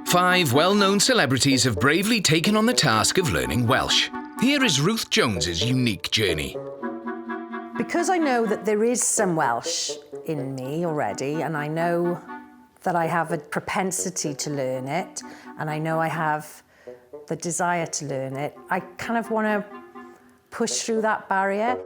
5 well-known celebrities have bravely taken on the task of learning Welsh. Here is Ruth Jones's unique journey. Because I know that there is some Welsh in me already, and I know that I have a propensity to learn it, and I know I have the desire to learn it, I kind of want to push through that barrier.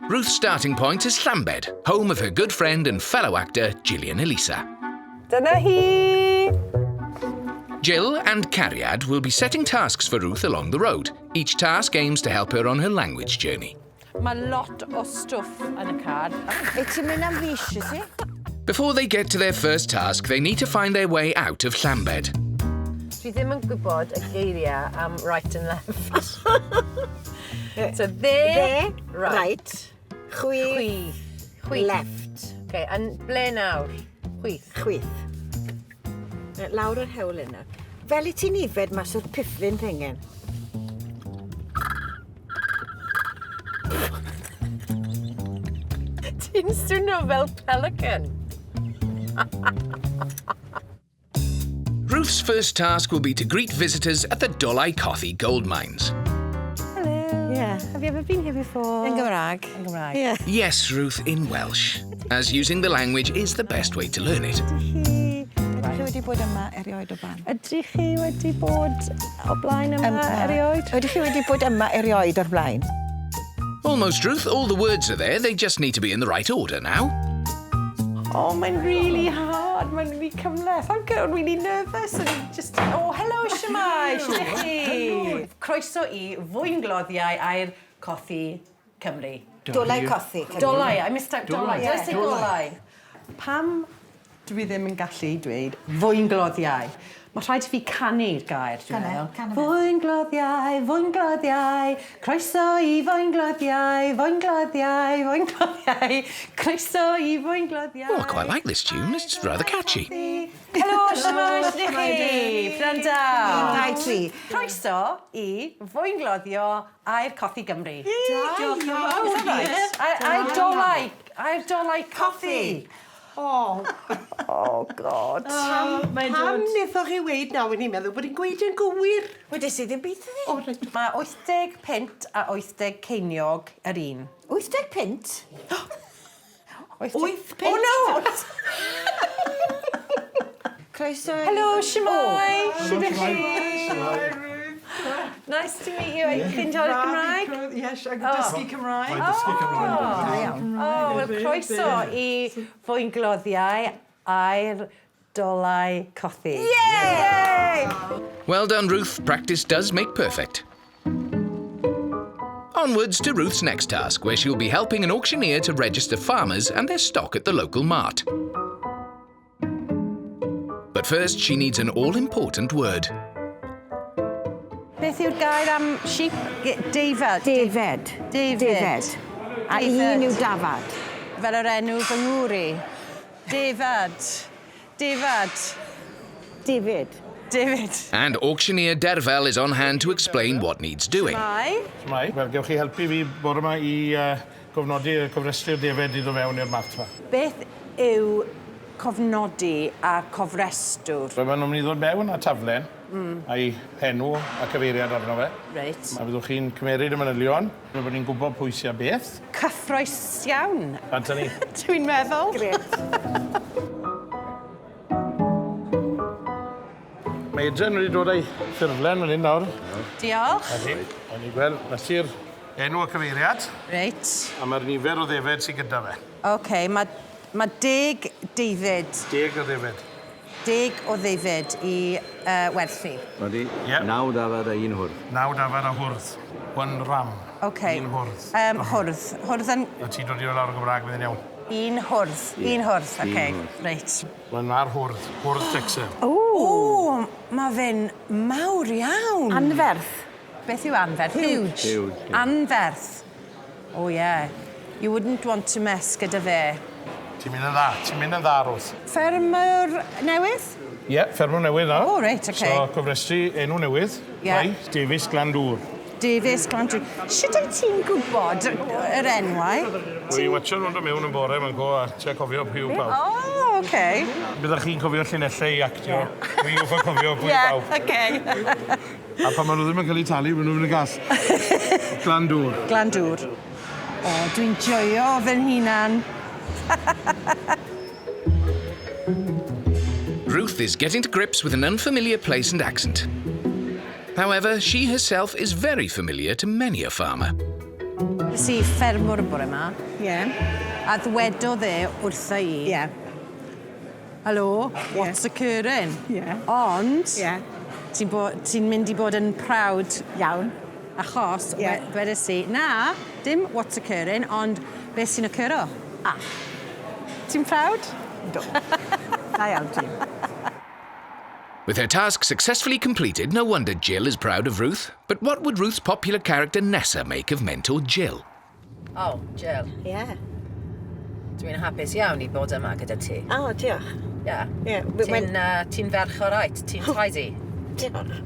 Ruth's starting point is Llambed, home of her good friend and fellow actor Gillian Elisa. Dyna hi! Jill and Cariad will be setting tasks for Ruth along the road. Each task aims to help her on her language journey. Mae lot o stwff yn y car. Ti'n mynd am fish, is it? Before they get to their first task, they need to find their way out of Llambed. Dwi ddim yn gwybod y geiriau am right and left. So there, right. Chwith. Chwith. Left. Okay, and ble nawr? Chwith. Chwith. Lawr yr hewl yna. Fel I ti'n ifed mas o'r pifflin thingen. Ti'n swno fel pelican. Ruth's first task will be to greet visitors at the Dolai Coffee gold mines. Hello. Yeah. Have you ever been here before? Yn Gymraeg. Yn Gymraeg. Yeah. Yes, Ruth, in Welsh, as using the language is the best way to learn it. Ydych chi wedi bod yma erioed o blaen? Ydych chi wedi bod o blaen yma erioed? Ydych chi wedi bod yma erioed o'r blaen? Almost, Ruth. All the words are there. They just need to be in the right order now. Oh, mae'n really hard. Mae'n really cymleth. I'm getting really nervous and just... Oh, hello, Siamai. Ydych chi? Croeso I fwyngloddiau a'r Coffi Cymru. Dolai Coffi Cymru. Dolai. I missed out Dolai. Did I say Dolai? Pam dwi ddim yn gallu dweud fwyngloddiau? Mae rhaid I fi canu'r gair, dwi'n meddwl. Fwyngloddiau, fwyngloddiau, croeso I fwyngloddiau, fwyngloddiau, fwyngloddiau, croeso I fwyngloddiau. Oh, I quite like this tune. It's rather catchy. Helo, Siamai, ydych chi? Prydaw. 1, 2, 3. Croeso I fwyngloddio a'r Coffi Gymru. Diolch yn fawr. Is that right? I don't like coffee. Oh. Oh, God. Pam wnaethoch chi weid nawr yn i'n meddwl bod i'n gweud yn gywir? Wedi sydd yn byd ydi? Mae 80 pint a 80 ceiniog yr un. 80 pint? 8 pint? Oh, no! Croeso. Hello, Siamai. Ydych chi? Nice to meet you. Chi'n siarad Cymraeg? Yes, ag dysgu Cymraeg. Oh, wel, croeso I fwyngloddiau a'r Dolai Coffi. Yay! Well done, Ruth. Practice does make perfect. Onwards to Ruth's next task, where she'll be helping an auctioneer to register farmers and their stock at the local mart. But first, she needs an all-important word. Beth yw'r gair am sheep? Deifed. David. David. A un yw Dafad. Fel yr enw fy ngwri. David. David. David. David. And auctioneer Derfel is on hand to explain what needs doing. Mai. Mai, wel, gewch chi helpu fi bore yma I gofnodi y cofrestru'r defed I ddod mewn i'r mart yma. Beth yw cofnodi a cofrestwr? Fe ma'n nhw'n mynd I ddod mewn â taflen, a'i henw a cyfeiriad arno fe. Reit. A byddwch chi'n cymeryd y manylion, fe bod ni'n gwybod pwy sy'n beth. Cyffroes iawn. Antoni. Dwi'n meddwl. Gret. Mae Edren wedi dod â'i ffurflen yn un nawr. Diolch. Ydy. A ni gweld, na sy'r enw a cyfeiriad. Reit. A mae'r nifer o ddefed sy'n gyda fe. OK, mae 10 David. 10 o ddefed. 10 o ddefyd I werthu. Ydy, Ie. 9 dafad a 1 hwrdd. 9 dafad a hwrdd. 1 ram. OK. 1 hwrdd. Hwrdd. Hwrdd yn... A ti dod I lawr o Gymraeg fydd yn iawn. 1 hwrdd. 1 hwrdd. OK. Reit. Mae'n ar hwrdd. Hwrdd Texel. O, mae fe'n mawr iawn. Anferth. Beth yw anferth? Huge. Huge. Anferth. Oh, yeah. You wouldn't want to mess gyda fe. Ti'n mynd yn dda. Ti'n mynd yn dda, Ruth. Ffermwr newydd? Ie, ffermwr newydd na. O, reit, OK. So, cofrestru enw newydd. Ie. Rai, Davies Glandŵr. Davies Glandŵr. Sut wyt ti'n gwybod yr enwau? Wy'n watcho nhw'n dod mewn yn bore, mae'n go a tia cofio pwy yw pawb. O, OK. Byddwch chi'n cofio llinellau i actio. Dwi wrth yn cofio pwy bawb. OK. A pan maen nhw ddim yn cael eu talu, maen nhw'n y gas. Glandŵr. Glandŵr. O, dwi'n joio fy'n hunan. Ruth is getting to grips with an unfamiliar place and accent. However, she herself is very familiar to many a farmer. Ys i ffermwr y bore yma, Ie. a ddwedodd e wrtha i. Ie. Helo, what's occurring? Ie. Ond, Ie. ti'n mynd i bod yn proud Iawn. achos Ie. dwedes i, na, dim what's occurring, ond beth sy'n occuro. Ti'n proud? Do. Da iawn ti. With her task successfully completed, no wonder Jill is proud of Ruth. But what would Ruth's popular character Nessa make of mentor Jill? Oh, Jill, Ie. dwi'n hapus iawn i bod yma gyda ti. O, diolch. Ie. Ie. Ti'n ferch o rait, ti'n tidy. Diolch.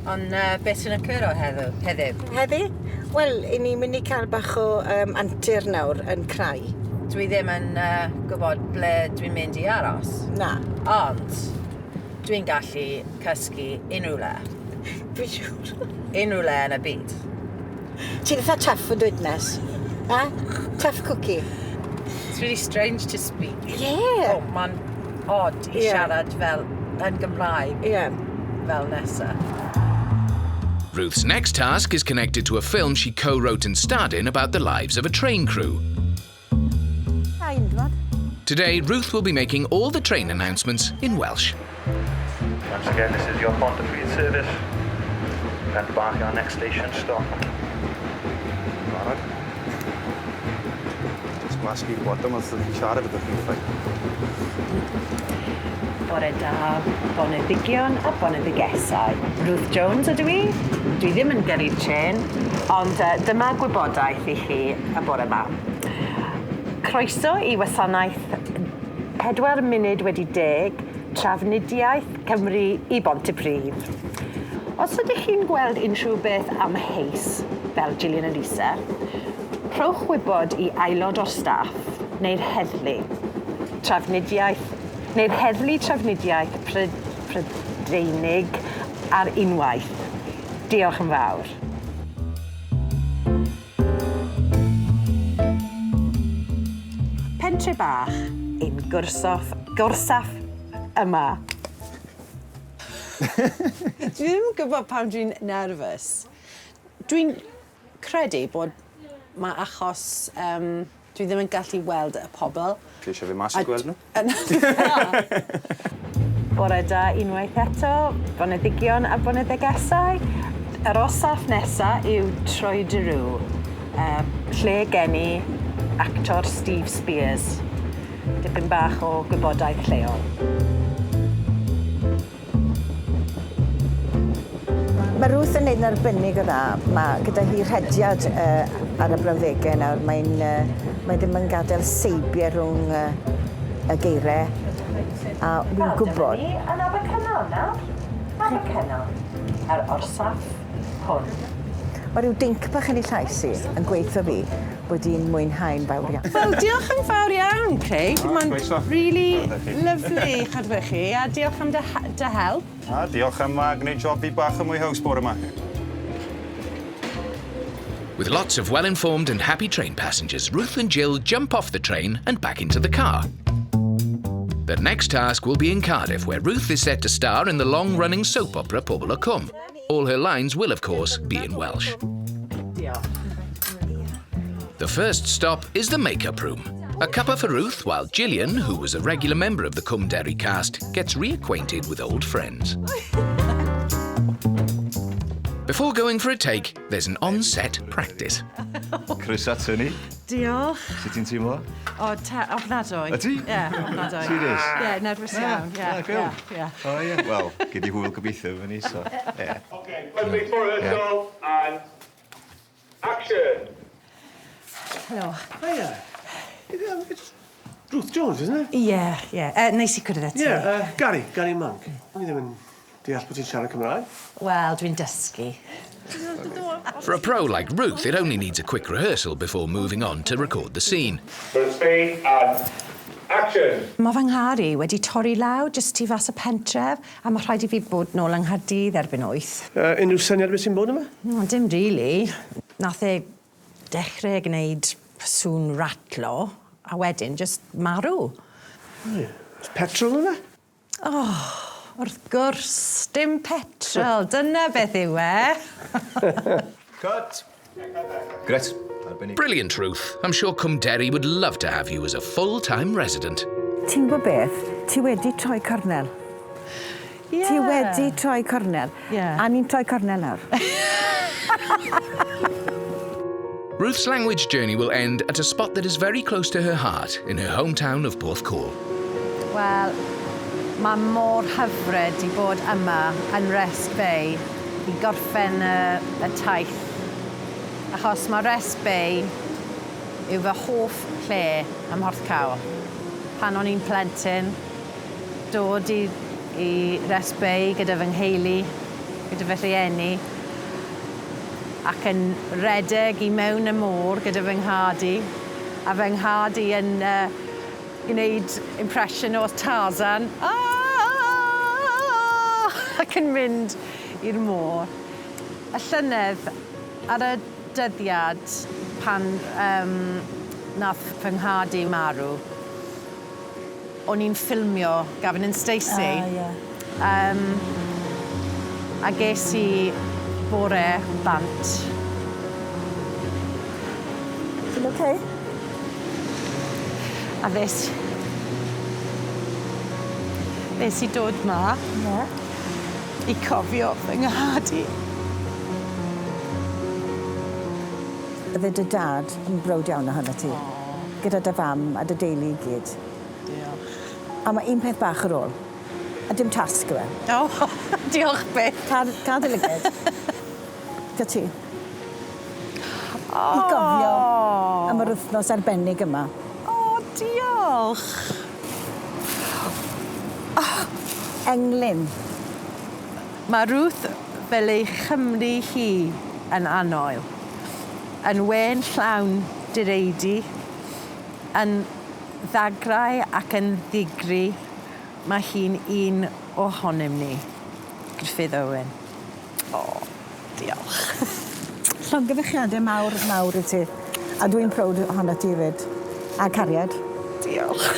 Ond beth sy'n occuro heddiw? Heddi? Wel, i ni'n mynd i cael bach o antur nawr yn creu. Dwi ddim yn gwybod ble dwi'n mynd i aros. Na. Ond dwi'n gallu cysgu unrhyw le. Dwi'n siŵr. Unrhyw le yn y byd. Ti'n eitha tuff yn dweud nes? Ha? Tuff cookie? It's really strange to speak. Ie. Oh, mae'n odd i Ie. siarad fel yn Gymraeg Ie. fel Nessa. Ruth's next task is connected to a film she co-wrote and starred in about the lives of a train crew. Hain, dwod. Today, Ruth will be making all the train announcements in Welsh. Once again, this is your Pontypridd service. And embarking on next station, stop. Barod? Just glas chi gwybod wrth i siarad ydych chi'n ffai. Bore da, boneddigion a boneddigesau. Ruth Jones ydw i. Dwi ddim yn gyrru'r trên, ond dyma gwybodaeth i chi y bore yma. Croeso i wasanaeth 4 munud wedi 10, trafnidiaeth Cymru i Bontypridd. Os ydych chi'n gweld unrhyw beth amheus, fel Gillian a Lisa, rhowch wybod i aelod o'r staff neu'r heddlu trafnidiaeth Prydeinig ar unwaith. Diolch yn fawr. Pentre bach ein gwrsaff yma. Dwi ddim yn gwybod pam dwi'n nervous. Dwi'n credu bod mae achos dwi ddim yn gallu weld y pobl. Chi eisiau fi mas i gweld nhw? Bore da unwaith eto, boneddigion a boneddigesau. Yr osaff nesaf yw Troi dy Rw, lle geni actor Steve Spears. Dipyn bach o gwybodaeth lleol. Mae Ruth yn neud yn arbennig o dda. Mae gyda hi rhediad ar y brawddegau nawr. Mae ddim yn gadael seibiau rhwng y geirau. A wy'n gwybod. Yn Abercynnal nawr. Abercynnal. Yr orsaf hwn. Mae rhyw dinc bach yn ei llais i yn gweithio fi bod hi'n mwynhau'n fawr iawn. Wel, diolch yn fawr iawn, Craig. Mae'n croeso. really lyflu chadwychu a diolch am dy help. A diolch am gwneud job fi bach yn mwy haws bore yma. With lots of well-informed and happy train passengers, Ruth and Jill jump off the train and back into the car. The next task will be in Cardiff, where Ruth is set to star in the long-running soap opera Pobl y Cwm. All her lines will, of course, be in Welsh. The first stop is the makeup room. A cuppa for Ruth, while Gillian, who was a regular member of the Cwm Derry cast, gets reacquainted with old friends. Before going for a take, there's an on-set practice. Croeso to ni. Diolch. Sut ti'n teimlo? Ofnadwy. Ydi? Ie, ofnadwy. Serious? Ie, nerfus iawn. Grill. Ie. O ie. Wel, gyd i hwyl gobeithio fyny, so, ie. Okay, let's make for rehearsal and action. Helo. Hiya. It's Ruth Jones, isn't it? Ie. Neis i cwrdd eto. Gary Monk. Dwi ddim yn deall bod ti'n siarad Cymraeg. Wel, dwi'n dysgu. For a pro like Ruth, it only needs a quick rehearsal before moving on to record the scene. First speed and action. Mae fy nghar I wedi torri law jyst tu fas y pentref a mae rhaid I fi bod nôl yng Nghaerdydd erbyn 8. Unrhyw syniad beth sy'n bod yma? No, dim really. Nath e dechrau gwneud sŵn ratlo a wedyn just marw. Petrol yma? Oh, wrth gwrs, dim petrol. Dyna beth yw e. Cut! Gret. Brilliant, Ruth. I'm sure Cwm Derry would love to have you as a full-time resident. Ti'n gwybod beth? Ti wedi troi cornel. Yeah. Ti wedi troi cornel. Yeah. A ni'n troi cornel nawr. Ruth's language journey will end at a spot that is very close to her heart in her hometown of Porthcawl. Wel, mae mor hyfryd I bod yma yn Rest Bay I gorffen y taith. Achos mae Rest Bay yw fy hoff lle ym Mhorthcawl. Pan o'n i'n plentyn, dod I Rest Bay gyda fy nheulu, gyda fy rhieni, ac yn redeg I mewn y môr gyda fy nghadi, a fy nghadi yn gwneud impression o Tarzan, ac yn mynd i'r môr. Y llynedd ar y dyddiad pan nath fy nghadi marw, o'n i'n ffilmio Gavin and Stacey. A ges I bore bant. Ti'n okay? A fes I dod ma I cofio fy nghadi. Bydde dy dad yn browd iawn ohono ti. Gyda dy fam a dy deulu I gyd. Diolch. A mae un peth bach ar ôl. A dim tasg yw e. O, diolch beth. Cad y lyged. Dy ti. I gofio am yr wythnos arbennig yma. O, diolch. Englyn. Mae Ruth fel ei Chymru hi yn anoel. Yn wen llawn direidi, yn ddagrau ac yn ddigri, mae hi'n un ohonom ni. Griffith Owen. O, diolch. Llongyfechiadau mawr I ti. A dwi'n prowd ohono ti hefyd. A cariad. Diolch.